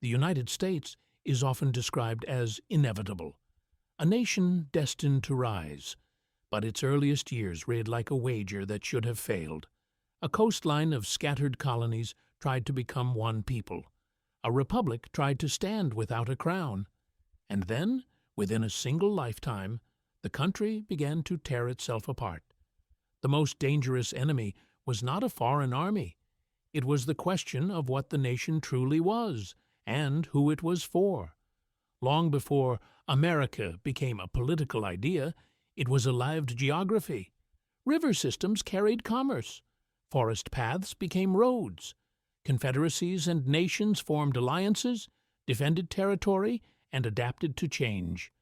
The United States is often described as inevitable, a nation destined to rise, but its earliest years read like a wager that should have failed. A coastline of scattered colonies tried to become one people. A republic tried to stand without a crown. And then, within a single lifetime, the country began to tear itself apart. The most dangerous enemy was not a foreign army. It was the question of what the nation truly was and who it was for. Long before America became a political idea, it was a lived geography. River systems carried commerce. Forest paths became roads. Confederacies and nations formed alliances, defended territory, and adapted to change.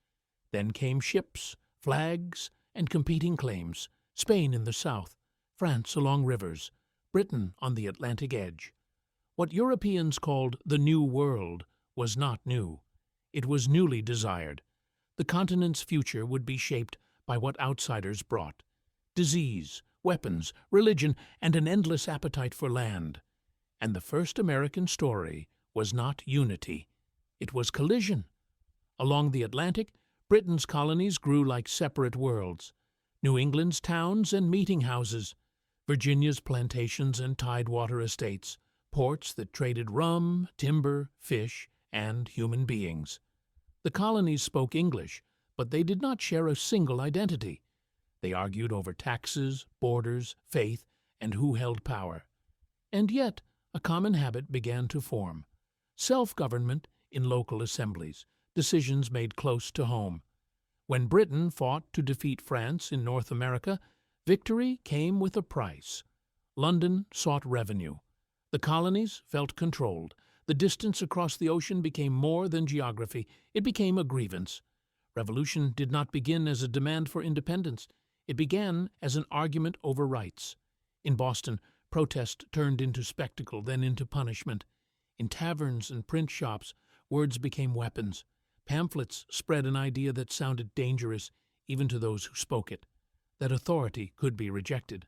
Then came ships, flags, and competing claims, Spain in the south, France along rivers, Britain on the Atlantic edge. What Europeans called the New World was not new. It was newly desired. The continent's future would be shaped by what outsiders brought: disease, weapons, religion, and an endless appetite for land. And the first American story was not unity. It was collision. Along the Atlantic, Britain's colonies grew like separate worlds. New England's towns and meeting houses, Virginia's plantations and tidewater estates, ports that traded rum, timber, fish, and human beings. The colonies spoke English, but they did not share a single identity. They argued over taxes, borders, faith, and who held power. And yet, a common habit began to form: self-government in local assemblies, decisions made close to home. When Britain fought to defeat France in North America, victory came with a price. London sought revenue. The colonies felt controlled. The distance across the ocean became more than geography. It became a grievance. Revolution did not begin as a demand for independence. It began as an argument over rights. In Boston, protest turned into spectacle, then into punishment. In taverns and print shops, words became weapons. Pamphlets spread an idea that sounded dangerous even to those who spoke it, that authority could be rejected.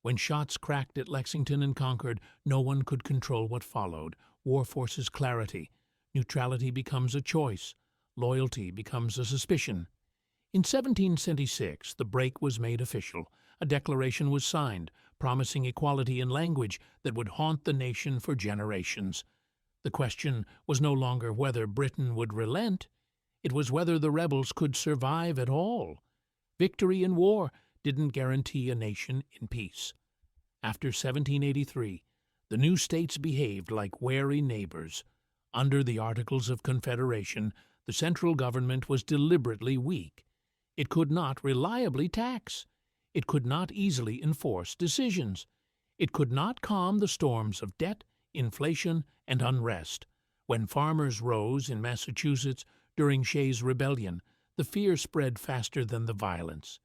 When shots cracked at Lexington and Concord, no one could control what followed. War forces clarity. Neutrality becomes a choice. Loyalty becomes a suspicion. In 1776, the break was made official. A declaration was signed, promising equality in language that would haunt the nation for generations. The question was no longer whether Britain would relent. It was whether the rebels could survive at all. Victory in war didn't guarantee a nation in peace. After 1783, the new states behaved like wary neighbors. Under the Articles of Confederation, the central government was deliberately weak. It could not reliably tax. It could not easily enforce decisions. It could not calm the storms of debt, inflation, and unrest. When farmers rose in Massachusetts during Shays' Rebellion, the fear spread faster than the violence.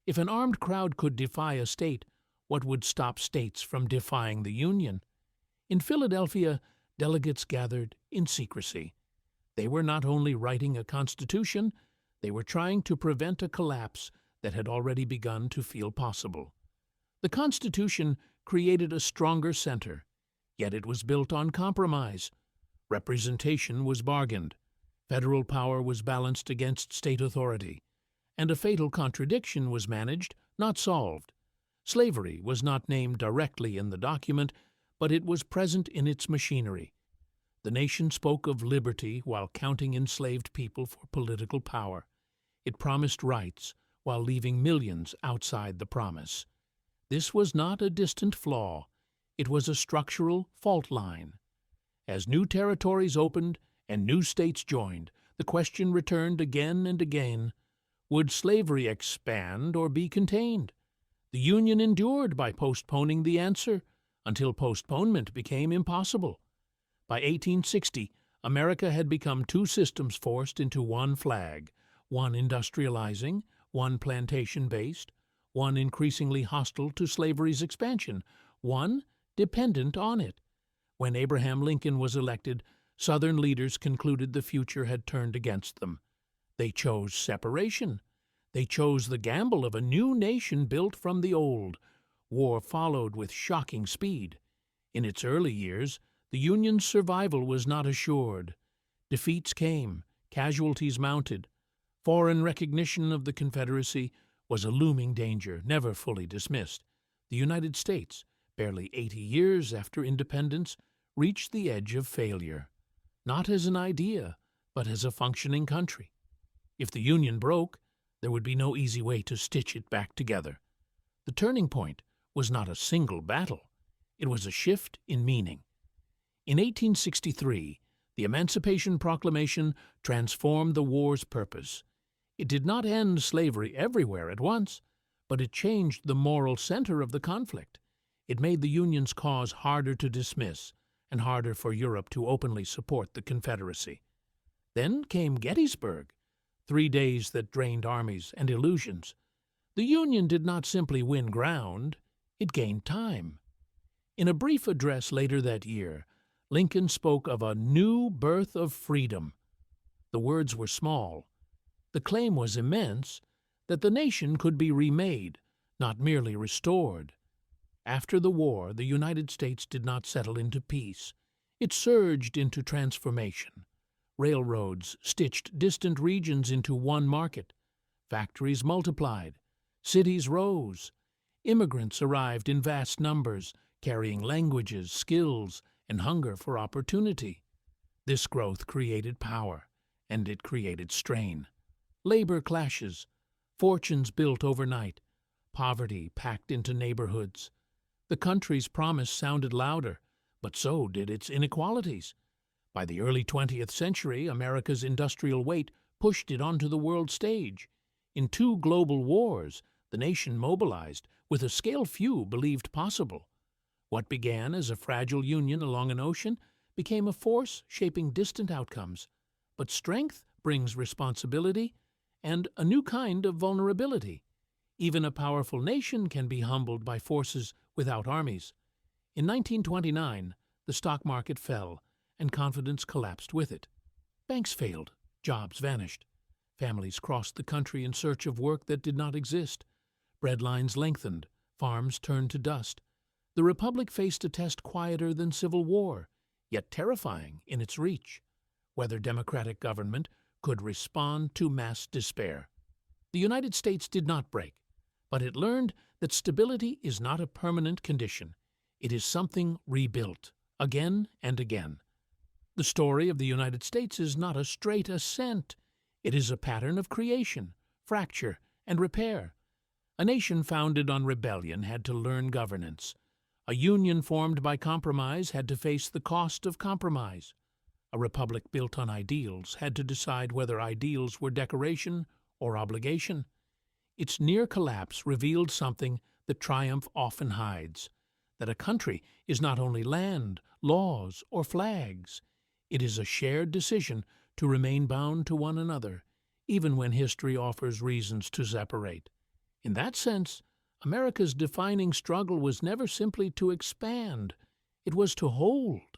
If an armed crowd could defy a state, what would stop states from defying the Union? In Philadelphia, delegates gathered in secrecy. They were not only writing a constitution, they were trying to prevent a collapse that had already begun to feel possible. The Constitution created a stronger center, yet it was built on compromise. Representation was bargained. Federal power was balanced against state authority. And a fatal contradiction was managed, not solved. Slavery was not named directly in the document, but it was present in its machinery. The nation spoke of liberty while counting enslaved people for political power. It promised rights while leaving millions outside the promise. This was not a distant flaw. It was a structural fault line. As new territories opened and new states joined, the question returned again and again: would slavery expand or be contained? The Union endured by postponing the answer until postponement became impossible. By 1860, America had become two systems forced into one flag, one industrializing, one plantation-based, one increasingly hostile to slavery's expansion, one dependent on it. When Abraham Lincoln was elected, Southern leaders concluded the future had turned against them. They chose separation. They chose the gamble of a new nation built from the old. War followed with shocking speed. In its early years, The Union's survival was not assured. Defeats came, casualties mounted. Foreign recognition of the Confederacy was a looming danger, never fully dismissed. The United States, barely 80 years after independence, reached the edge of failure, not as an idea, but as a functioning country. If the Union broke, there would be no easy way to stitch it back together. The turning point was not a single battle. It was a shift in meaning. In 1863, the Emancipation Proclamation transformed the war's purpose. It did not end slavery everywhere at once, but it changed the moral center of the conflict. It made the Union's cause harder to dismiss and harder for Europe to openly support the Confederacy. Then came Gettysburg, 3 days that drained armies and illusions. The Union did not simply win ground, it gained time. In a brief address later that year, Lincoln spoke of a new birth of freedom. The words were small. The claim was immense, that the nation could be remade, not merely restored. After the war, the United States did not settle into peace. It surged into transformation. Railroads stitched distant regions into one market. Factories multiplied. Cities rose. Immigrants arrived in vast numbers, carrying languages, skills, and hunger for opportunity. This growth created power, and it created strain. Labor clashes, fortunes built overnight, poverty packed into neighborhoods. The country's promise sounded louder, but so did its inequalities. By the early 20th century, America's industrial weight pushed it onto the world stage. In 2 global wars, the nation mobilized with a scale few believed possible. What began as a fragile union along an ocean became a force shaping distant outcomes. But strength brings responsibility and a new kind of vulnerability. Even a powerful nation can be humbled by forces without armies. In 1929, the stock market fell, and confidence collapsed with it. Banks failed, jobs vanished. Families crossed the country in search of work that did not exist. Bread lines lengthened, farms turned to dust. The Republic faced a test quieter than civil war, yet terrifying in its reach: whether democratic government could respond to mass despair. The United States did not break, but it learned that stability is not a permanent condition. It is something rebuilt, again and again. The story of the United States is not a straight ascent. It is a pattern of creation, fracture, and repair. A nation founded on rebellion had to learn governance. A union formed by compromise had to face the cost of compromise. A republic built on ideals had to decide whether ideals were decoration or obligation. Its near collapse revealed something that triumph often hides: that a country is not only land, laws, or flags. It is a shared decision to remain bound to one another, even when history offers reasons to separate. In that sense, America's defining struggle was never simply to expand. It was to hold.